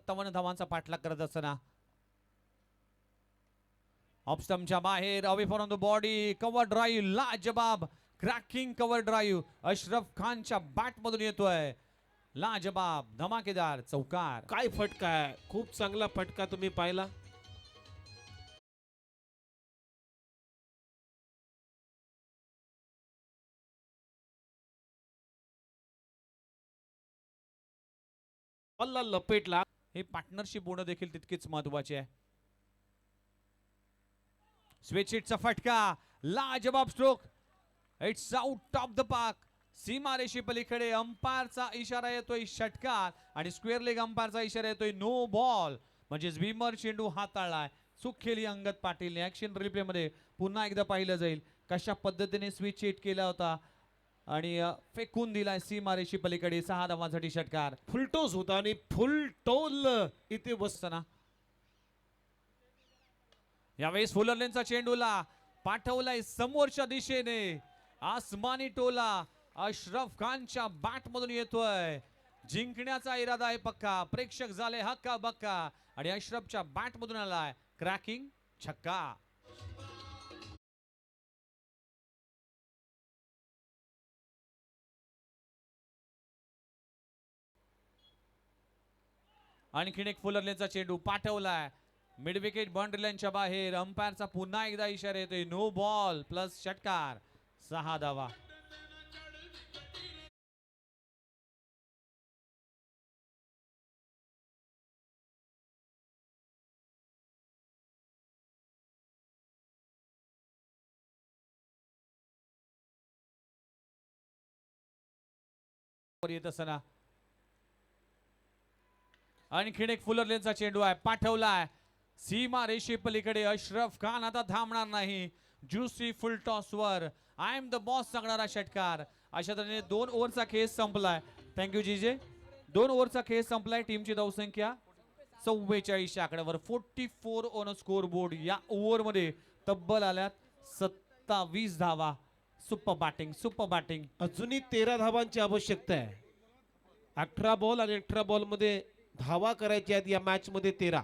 57 धावांचा पाठलाग करत असताना ऑफस्टमच्या बाहेर away from the body cover drive लाजबाब क्रॅकिंग कव्हर ड्राईव्ह अशरफ खानच्या बॅट मधून येतोय लाजबाब धमाकेदार चौकार. काय फटका आहे, खूप चांगला फटका तुम्ही पाहिला. बॉलला लपेटला. हे पार्टनरशिप होणं देखील तितकेच महत्वाचे आहे. स्विचिटचा फटका लाजबाब stroke it's out of the park. सीमारेषे पलीकडे अंपायरचा इशारा येतोय षटकार आणि स्क्वेअर लेग अंपायरचा इशारा येतोय नो बॉल. म्हणजेच भीमर चेंडू हाताळलाय. चूक केली अंगद पाटीलने. ऍक्शन रिप्ले मध्ये पुन्हा एकदा पाहिलं जाईल कशा पद्धतीने स्विच हिट केला होता आणि फेकून दिलाय सीमारेषे पलीकडे. 6 धावांसाठी षटकार. फुलटोस होता आणि फुल टोल इथे बसताना यावेळेस फुलरलेनचा चेंडूला पाठवलाय समोरच्या दिशेने. आसमानी टोला अशरफ खानच्या बॅट मधून येतोय. जिंकण्याचा इरादा आहे पक्का. प्रेक्षक झाले हक्का बक्का आणि अशरफच्या बॅट मधून आलाय क्रॅकिंग छक्का. आणखीन एक फुलरलेनचा चेंडू पाठवलाय मिड विकेट बाउंड्री लाईनच्या बाहेर. अंपायरचा पुन्हा एकदा इशारा येतोय नो बॉल प्लस षटकार. 6 धावा. येत असताना आणखीन एक फुलरलेनचा चेंडू आहे पाठवलाय सीमा रेषे पलीकडे. अशरफ खान आता थांबणार नाही. ज्युसी फुल टॉस वर आय एम द बॉस सांगणारा षटकार. अशा तऱ्हेने 2 ओव्हरचा खेळ संपलाय. थँक्यू जीजे. 2 ओव्हरचा खेळ संपलाय. टीमची धावसंख्या 44 आकड्यावर 44 ऑन स्कोर बोर्ड. या ओव्हरमध्ये तब्बल आल्यात 27 धावा. Super batting super batting. अजूनही 13 धावांची आवश्यकता आहे. 18 बॉल आणि 18 बॉल मध्ये धावा करायच्या आहेत या मॅच मध्ये 13.